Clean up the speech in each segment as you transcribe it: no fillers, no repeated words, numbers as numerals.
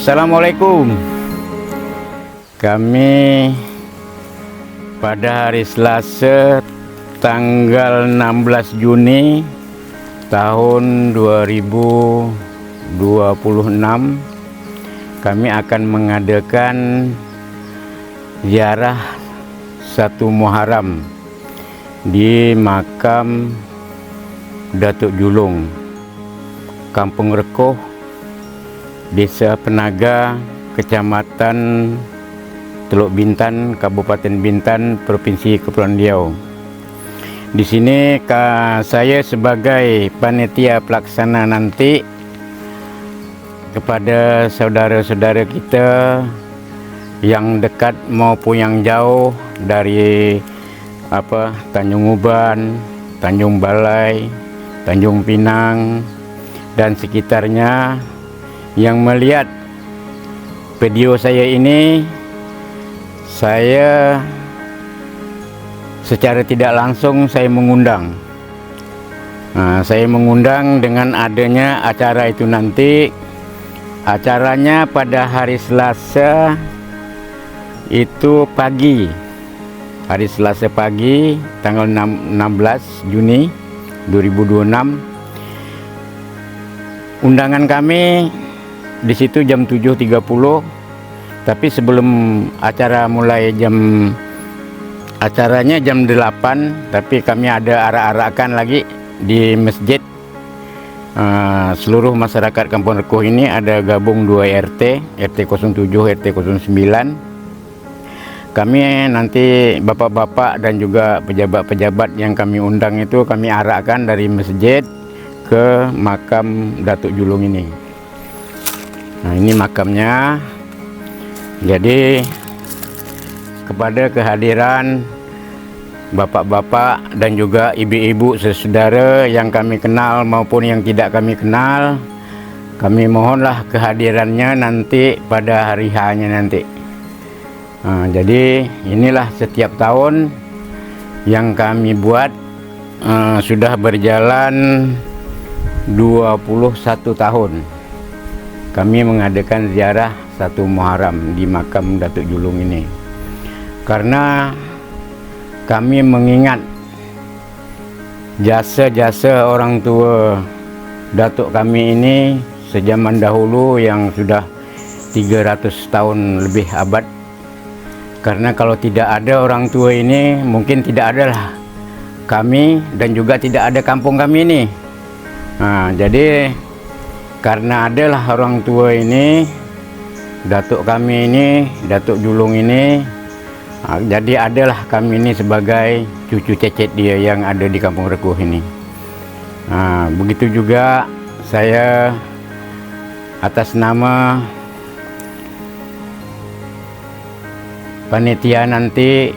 Assalamualaikum. Kami pada hari Selasa tanggal 16 Juni tahun 2026 kami akan mengadakan ziarah 1 Muharram di makam Datuk Julung, Kampung Rekoh, Desa Penaga, Kecamatan Teluk Bintan, Kabupaten Bintan, Provinsi Kepulauan Riau. Di sini saya sebagai panitia pelaksana nanti kepada saudara-saudara kita yang dekat maupun yang jauh dari Tanjung Uban, Tanjung Balai, Tanjung Pinang dan sekitarnya yang melihat video saya ini. Saya secara tidak langsung saya mengundang. Saya mengundang dengan adanya acara itu nanti. Acaranya pada hari Selasa itu pagi. Hari Selasa pagi tanggal 16 Juni 2026. Undangan kami di situ jam 7.30, tapi sebelum acara mulai acaranya jam 8, tapi kami ada arak-arakan lagi di masjid. Seluruh masyarakat Kampung Rekoh ini ada gabung 2 RT, RT 07, RT 09. Kami nanti bapak-bapak dan juga pejabat-pejabat yang kami undang itu kami arakkan dari masjid ke makam Datuk Julung ini. Nah, ini makamnya. Jadi kepada kehadiran bapak-bapak dan juga ibu-ibu saudara yang kami kenal maupun yang tidak kami kenal, kami mohonlah kehadirannya nanti pada hari H-nya nanti. Jadi inilah setiap tahun yang kami buat, sudah berjalan 21 tahun. Kami mengadakan ziarah 1 Muharram di makam Datuk Julung ini, karena kami mengingat jasa-jasa orang tua Datuk kami ini sejaman dahulu yang sudah 300 tahun lebih abad. Karena kalau tidak ada orang tua ini, mungkin tidak adalah kami dan juga tidak ada kampung kami ini. Jadi karena adalah orang tua ini, Datuk kami ini, Datuk Julung ini, jadi adalah kami ini sebagai cucu cecet dia yang ada di Kampung Rekoh ini. Begitu juga saya atas nama panitia nanti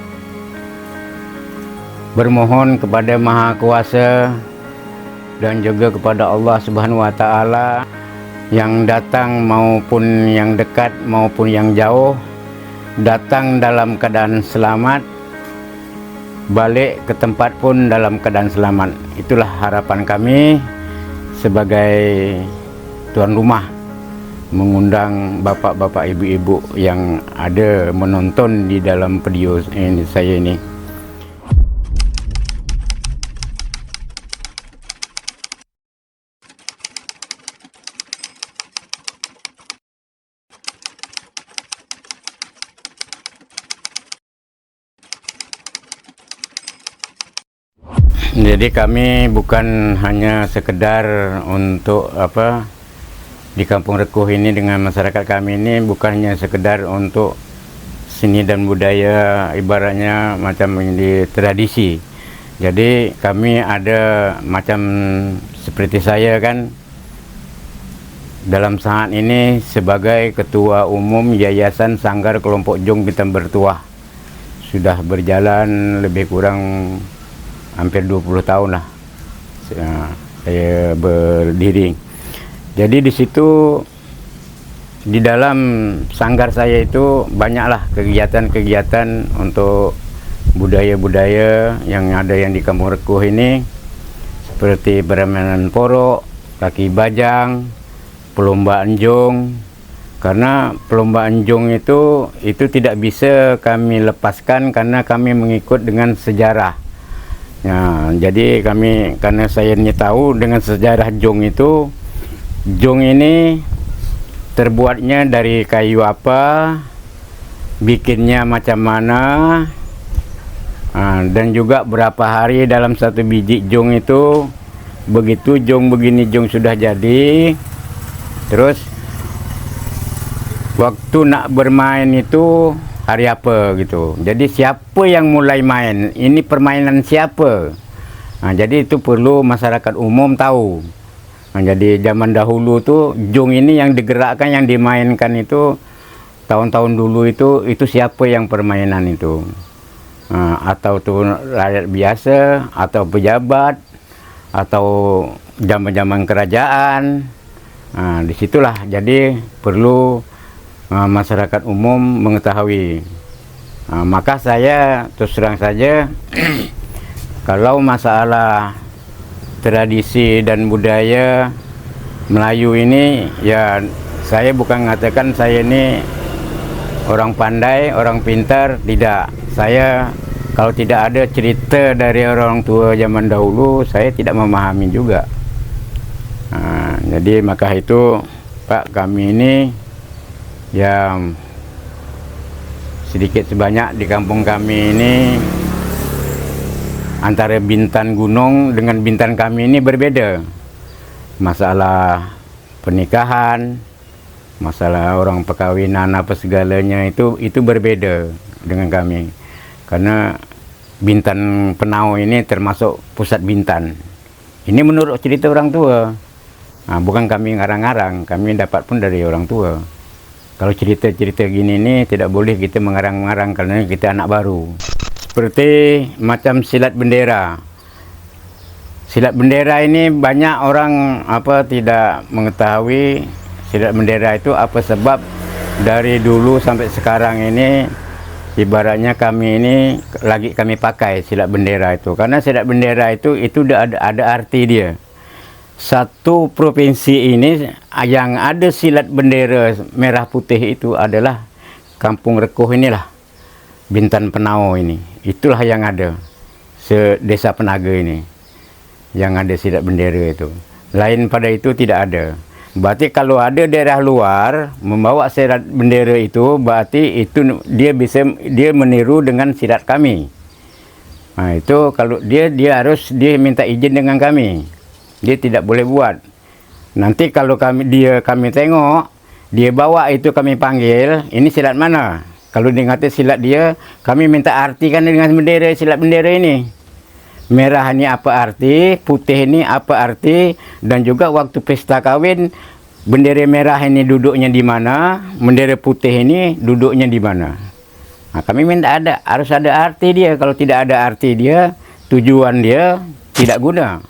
bermohon kepada Maha Kuasa dan juga kepada Allah Subhanahu wa Ta'ala, yang datang maupun yang dekat maupun yang jauh, datang dalam keadaan selamat, balik ke tempat pun dalam keadaan selamat. Itulah harapan kami sebagai tuan rumah, mengundang bapak-bapak, ibu-ibu yang ada menonton di dalam video ini saya ini. Jadi kami bukan hanya sekedar untuk di Kampung Rekoh ini dengan masyarakat kami ini, bukan hanya sekedar untuk seni dan budaya, ibaratnya macam di tradisi. Jadi kami ada macam seperti saya kan, dalam saat ini sebagai Ketua Umum Yayasan Sanggar Kelompok Jong Bintang Bertuah. Sudah berjalan lebih kurang hampir 20 tahun lah saya berdiri. Jadi di situ, di dalam sanggar saya itu banyaklah kegiatan-kegiatan untuk budaya-budaya yang ada yang di Kampung Rekoh ini, seperti permainan porok, kaki bajang, perlombaan jong, Karena perlombaan jong itu tidak bisa kami lepaskan karena kami mengikut dengan sejarah. Ya, jadi karena saya ini tahu dengan sejarah jong itu, jong ini terbuatnya dari kayu apa, bikinnya macam mana, dan juga berapa hari dalam satu biji jong itu. Begitu jong begini, jong sudah jadi, terus waktu nak bermain itu hari apa gitu. Jadi siapa yang mulai main, ini permainan siapa. Jadi itu perlu masyarakat umum tahu. Jadi zaman dahulu tuh jong ini yang digerakkan, yang dimainkan itu tahun-tahun dulu itu siapa yang permainan itu. Atau tuh rakyat biasa, atau pejabat, atau zaman-zaman kerajaan. Disitulah jadi perlu masyarakat umum mengetahui. Maka saya terus terang saja kalau masalah tradisi dan budaya Melayu ini, ya saya bukan mengatakan saya ini orang pandai, orang pintar, tidak. Saya kalau tidak ada cerita dari orang tua zaman dahulu, saya tidak memahami juga. Jadi maka itu Pak, kami ini ya sedikit sebanyak di kampung kami ini antara Bintan gunung dengan Bintan kami ini berbeda. Masalah pernikahan, masalah orang perkawinan apa segalanya itu berbeda dengan kami. Karena Bintan Penau ini termasuk pusat Bintan. Ini menurut cerita orang tua. Bukan kami ngarang-ngarang, kami dapat pun dari orang tua. Kalau cerita-cerita gini nih tidak boleh kita mengarang-ngarang karena kita anak baru. Seperti macam silat bendera. Silat bendera ini banyak orang tidak mengetahui silat bendera itu apa sebab dari dulu sampai sekarang ini ibaratnya kami ini lagi kami pakai silat bendera itu. Karena silat bendera itu ada arti dia. Satu provinsi ini yang ada silat bendera merah putih itu adalah Kampung Rekuh inilah, Bintan Penau ini. Itulah yang ada Desa Penaga ini yang ada silat bendera itu. Lain pada itu tidak ada. Berarti kalau ada daerah luar membawa silat bendera itu, berarti itu dia meniru dengan silat kami. Itu kalau dia harus minta izin dengan kami. Dia tidak boleh buat. Nanti kalau kami tengok, dia bawa itu kami panggil, ini silat mana? Kalau dia kata silat dia, kami minta artikan dengan silat bendera ini. Merah ini apa arti, putih ini apa arti, dan juga waktu pesta kawin, bendera merah ini duduknya di mana, bendera putih ini duduknya di mana. Kami minta harus ada arti dia. Kalau tidak ada arti dia, tujuan dia tidak guna.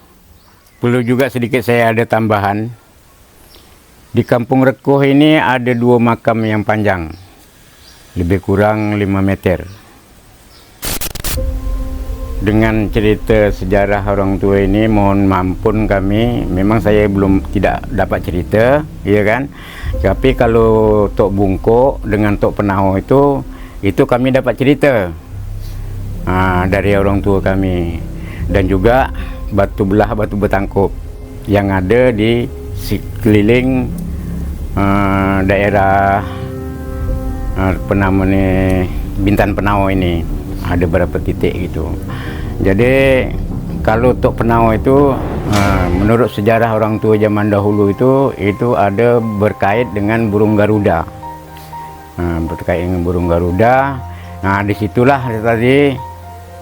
Perlu juga sedikit saya ada tambahan. Di Kampung Rekuh ini ada 2 makam yang panjang, lebih kurang 5 meter. Dengan cerita sejarah orang tua ini, mohon mampun kami, memang saya tidak dapat cerita, ya kan? Tapi kalau Tok Bungkuk dengan Tok Penau itu kami dapat cerita dari orang tua kami. Dan juga batu belah, batu bertangkup yang ada di sekeliling daerah Bintan Penau ini. Ada berapa titik gitu. Jadi kalau Tok Penau itu menurut sejarah orang tua zaman dahulu itu ada berkait dengan burung Garuda. Berkait dengan burung Garuda. Disitulah tadi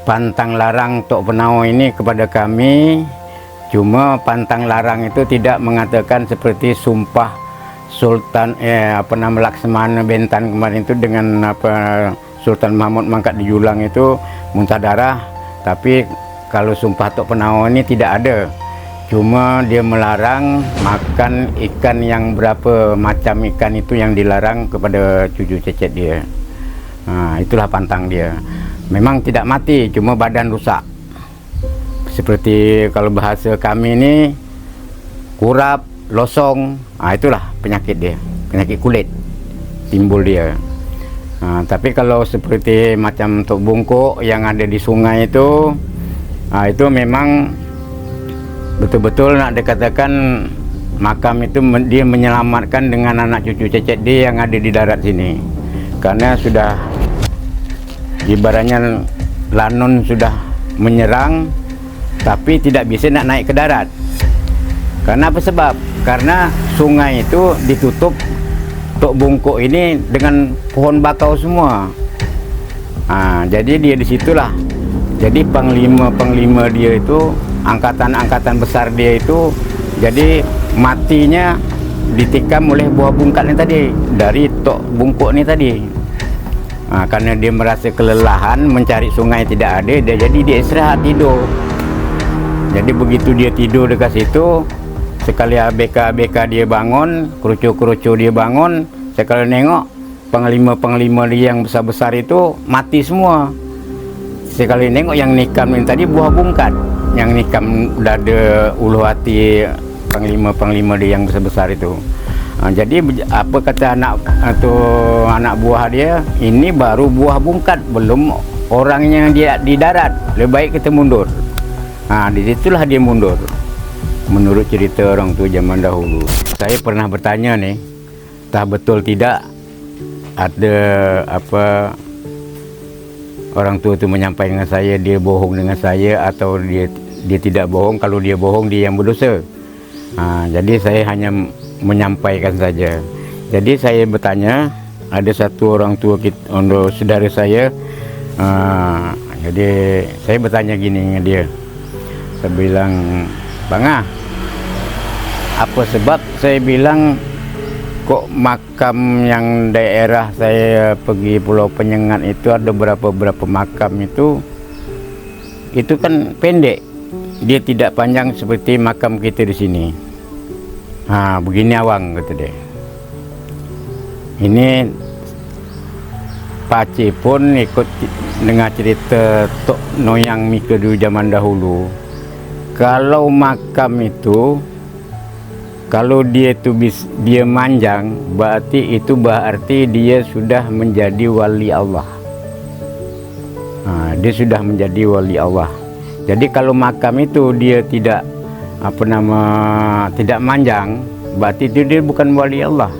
pantang larang Tok Penau ini kepada kami. Cuma pantang larang itu tidak mengatakan seperti sumpah Sultan Laksamana Bentan kemarin itu dengan Sultan Mahmud Mangkat di Julang itu muntah darah. Tapi kalau sumpah Tok Penau ini tidak ada. Cuma dia melarang makan ikan yang berapa macam ikan itu yang dilarang kepada cucu cecet dia. Itulah pantang dia. Memang tidak mati, cuma badan rusak. Seperti kalau bahasa kami ini kurap, losong, itulah penyakit dia, penyakit kulit. timbul dia. Tapi kalau seperti macam Tok Bungkuk yang ada di sungai itu memang betul-betul nak dikatakan makam itu dia menyelamatkan dengan anak cucu cecet dia yang ada di darat sini. Karena sudah ibaratnya lanun sudah menyerang, tapi tidak bisa nak naik ke darat. Karena apa sebab? Karena sungai itu ditutup Tok Bungkuk ini dengan pohon bakau semua. Jadi dia disitulah. Jadi panglima dia itu, angkatan besar dia itu, jadi matinya ditikam oleh buah bungkat ni tadi, dari Tok Bungkuk ni tadi. Karena dia merasa kelelahan mencari sungai tidak ada, jadi dia istirahat tidur. Jadi begitu dia tidur dekat situ, sekali ABK dia bangun, kerucu dia bangun, sekali nengok panglima dia yang besar-besar itu mati semua. Sekali nengok yang nikam ini tadi buah bungkat, yang nikam dada ulu hati panglima dia yang besar-besar itu. Jadi apa kata anak buah dia, ini baru buah bungkat, belum orangnya dia di darat, lebih baik kita mundur. Disitulah dia mundur. Menurut cerita orang tua zaman dahulu. Saya pernah bertanya nih, entah betul tidak ada orang tua itu menyampaikan dengan saya dia bohong dengan saya, atau dia tidak bohong. Kalau dia bohong, dia yang berdosa. Jadi saya hanya menyampaikan saja. Jadi saya bertanya, ada satu orang tua untuk saudara saya. Jadi saya bertanya gini dengan dia. Saya bilang, "Bang, apa sebab?" Saya bilang, "Kok makam yang daerah saya pergi Pulau Penyengat itu ada berapa makam itu kan pendek. Dia tidak panjang seperti makam kita di sini." Begini awang, kata dia. Ini Pak Aceh pun ikut dengar cerita Tok Noyang Mika dulu zaman dahulu. Kalau makam itu, kalau dia manjang, berarti dia sudah menjadi wali Allah. Dia sudah menjadi wali Allah. Jadi kalau makam itu dia tidak tidak manjang, berarti itu dia bukan wali Allah.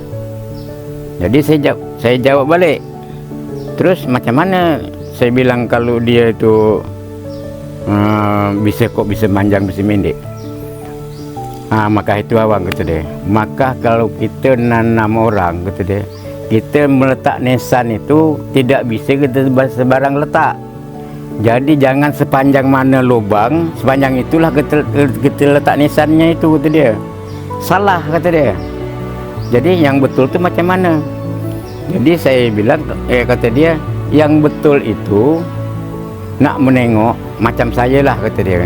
Jadi saya jawab balik. Terus macam mana? Saya bilang kalau dia itu bisa manjang, bisa pendek. Maka itu awang, kata dia. Maka kalau kita nanam orang, kata dia, kita meletak nisan itu tidak bisa kita sebarang letak. Jadi jangan sepanjang mana lubang, sepanjang itulah kita letak nisannya itu, kata dia. Salah, kata dia. Jadi yang betul itu macam mana? Jadi saya bilang, kata dia, yang betul itu nak menengok macam saya lah, kata dia.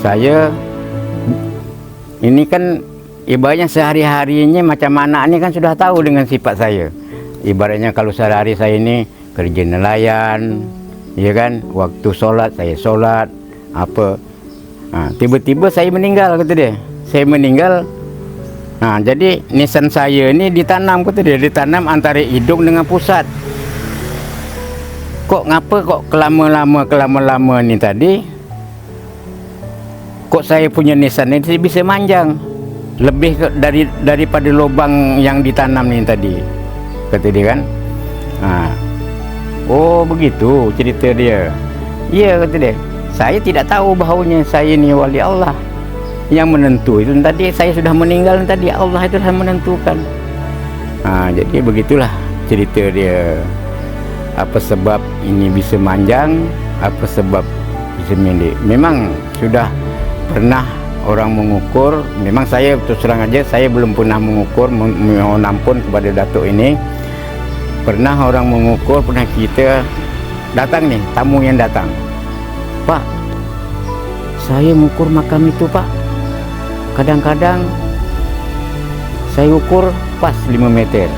Saya ini kan ibaratnya sehari-harinya macam anak ini kan sudah tahu dengan sifat saya. Ibaratnya kalau sehari-hari saya ini kerja nelayan, ya kan, waktu sholat saya sholat, tiba-tiba saya meninggal, kata dia. Saya meninggal, jadi nisan saya ini ditanam, kata dia, ditanam antara hidung dengan pusat. Kok kelama-lama ni tadi, kok saya punya nisan ini bisa manjang lebih daripada lubang yang ditanam ni tadi, kata dia kan. Oh begitu cerita dia. Ya, kata dia, saya tidak tahu bahawanya saya ni wali Allah. Yang menentu itu tadi saya sudah meninggal tadi, Allah itu yang menentukan. Jadi begitulah cerita dia. Apa sebab ini bisa manjang, apa sebab bisa pendek. Memang sudah pernah orang mengukur. Memang saya terus terang aja, saya belum pernah mengukur, mohon ampun kepada Datuk ini. Pernah orang mengukur, pernah kita datang nih, tamu yang datang, "Pak, saya mengukur makam itu, Pak. Kadang-kadang saya ukur pas 5 meter.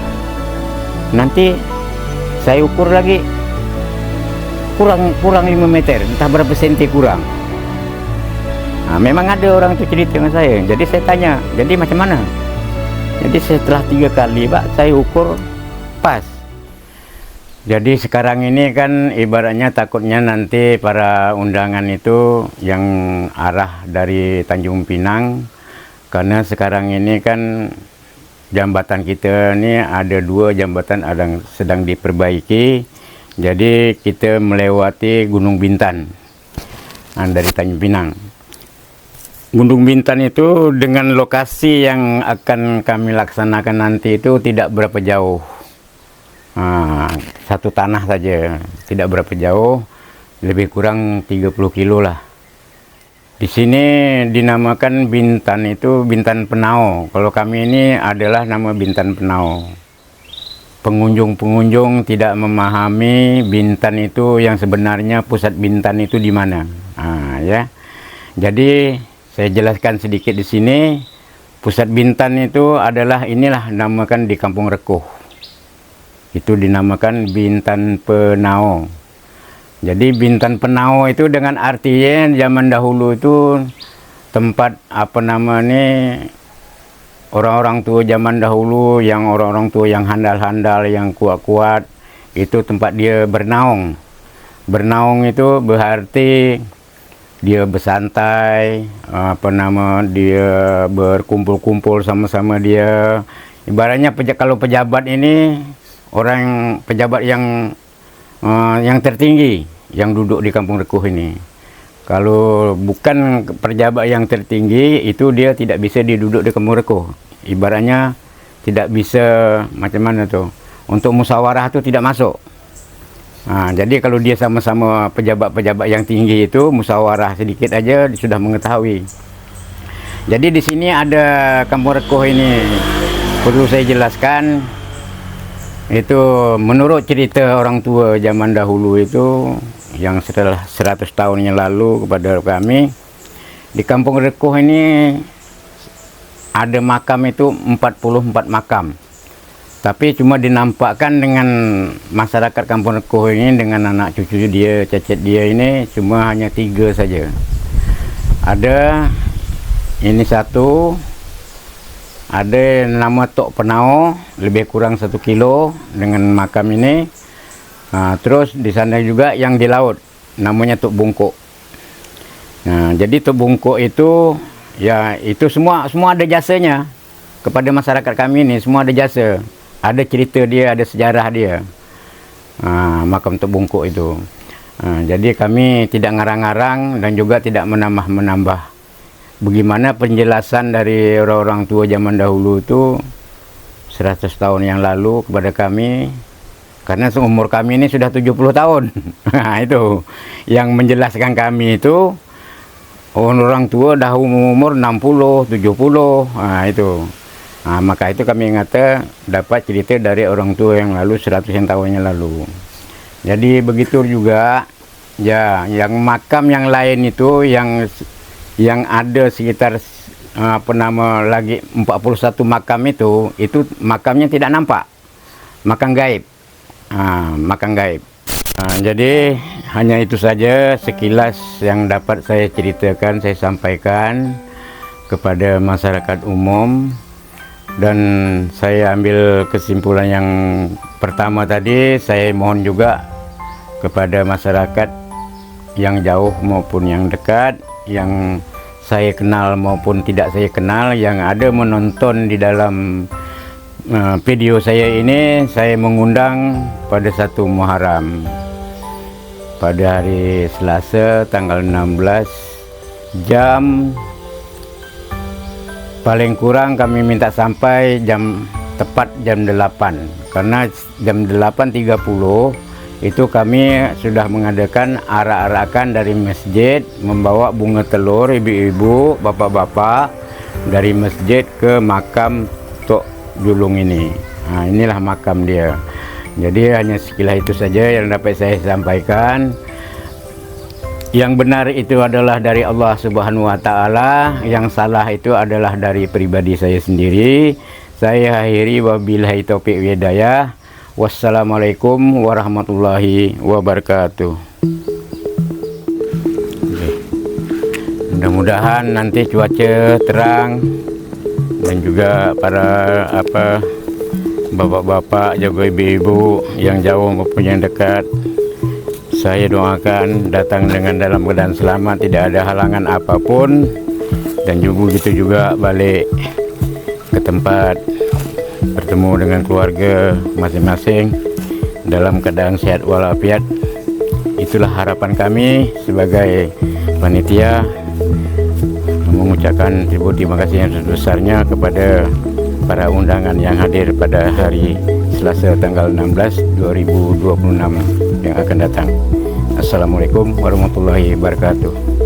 Nanti saya ukur lagi kurang 5 meter, entah berapa senti kurang." Memang ada orang itu cerita dengan saya. Jadi saya tanya, jadi macam mana? Jadi setelah 3 kali, Pak, saya ukur pas Jadi sekarang ini kan ibaratnya takutnya nanti para undangan itu yang arah dari Tanjung Pinang, karena sekarang ini kan jambatan kita ini ada 2 jambatan yang sedang diperbaiki. Jadi kita melewati Gunung Bintan dari Tanjung Pinang. Gunung Bintan itu dengan lokasi yang akan kami laksanakan nanti itu tidak berapa jauh. Satu tanah saja, tidak berapa jauh, lebih kurang 30 kilo lah. Di sini dinamakan Bintan itu Bintan Penau. Kalau kami ini adalah nama Bintan Penau. Pengunjung-pengunjung tidak memahami Bintan itu yang sebenarnya pusat Bintan itu di mana. Ya. Jadi saya jelaskan sedikit di sini. Pusat Bintan itu adalah inilah namakan di Kampung Rekuh. Itu dinamakan Bintan Penau. Jadi Bintan Penau itu dengan artinya zaman dahulu itu tempat apa namanya orang-orang tua zaman dahulu, yang orang-orang tua yang handal-handal, yang kuat-kuat, itu tempat dia bernaung. Bernaung itu berarti dia bersantai, dia berkumpul-kumpul sama-sama dia. Ibaratnya kalau pejabat ini orang pejabat yang tertinggi yang duduk di Kampung Rekuh ini. Kalau bukan pejabat yang tertinggi itu dia tidak bisa diduduk di Kampung Rekuh. Ibaratnya tidak bisa macam mana tuh. Untuk musyawarah itu tidak masuk. Jadi kalau dia sama-sama pejabat-pejabat yang tinggi itu musyawarah sedikit aja sudah mengetahui. Jadi di sini ada Kampung Rekuh ini perlu saya jelaskan. Itu menurut cerita orang tua zaman dahulu itu yang setelah 100 tahun yang lalu kepada kami, di Kampung Rekuh ini ada makam itu 44 makam. Tapi cuma dinampakkan dengan masyarakat Kampung Rekuh ini dengan anak cucu dia, cecet dia ini cuma hanya 3 saja. Ada ini satu, ada nama Tok Penau, lebih kurang 1 kilo dengan makam ini. Terus di sana juga yang di laut, namanya Tok Bungkuk. Jadi Tok Bungkuk itu, ya itu semua ada jasanya kepada masyarakat kami ini, semua ada jasa. Ada cerita dia, ada sejarah dia. Makam Tok Bungkuk itu. Jadi kami tidak ngarang-ngarang dan juga tidak menambah-menambah. Bagaimana penjelasan dari orang-orang tua zaman dahulu itu 100 tahun yang lalu kepada kami, karena umur kami ini sudah 70 tahun. Itu yang menjelaskan kami itu orang tua dah umur 60, 70. Itu. Maka itu kami ngata dapat cerita dari orang tua yang lalu 100 tahun yang lalu. Jadi begitu juga ya, yang makam yang lain itu yang ada sekitar lagi 41 makam itu makamnya tidak nampak, makam gaib. Makam gaib. Jadi hanya itu saja sekilas yang dapat saya ceritakan, saya sampaikan kepada masyarakat umum. Dan saya ambil kesimpulan yang pertama tadi, saya mohon juga kepada masyarakat yang jauh maupun yang dekat, yang saya kenal maupun tidak saya kenal, yang ada menonton di dalam video saya ini, saya mengundang pada 1 Muharram pada hari Selasa tanggal 16 jam, paling kurang kami minta sampai tepat jam 8, karena jam 8.30 itu kami sudah mengadakan arak-arakan dari masjid, membawa bunga telur ibu-ibu, bapak-bapak dari masjid ke makam Tok Julung ini. Inilah makam dia. Jadi hanya sekilas itu saja yang dapat saya sampaikan. Yang benar itu adalah dari Allah Subhanahu wa Ta'ala, yang salah itu adalah dari pribadi saya sendiri. Saya akhiri, wabillahi taufiq wal hidayah. Wassalamualaikum warahmatullahi wabarakatuh. Mudah-mudahan nanti cuaca terang dan juga para bapak-bapak, juga ibu-ibu yang jauh maupun yang dekat. Saya doakan datang dengan dalam keadaan selamat, tidak ada halangan apapun, dan juga begitu juga balik ke tempat bertemu dengan keluarga masing-masing dalam keadaan sehat walafiat. Itulah harapan kami sebagai panitia, mengucapkan terima kasih yang sebesarnya kepada para undangan yang hadir pada hari Selasa tanggal 16 2026 yang akan datang. Assalamualaikum warahmatullahi wabarakatuh.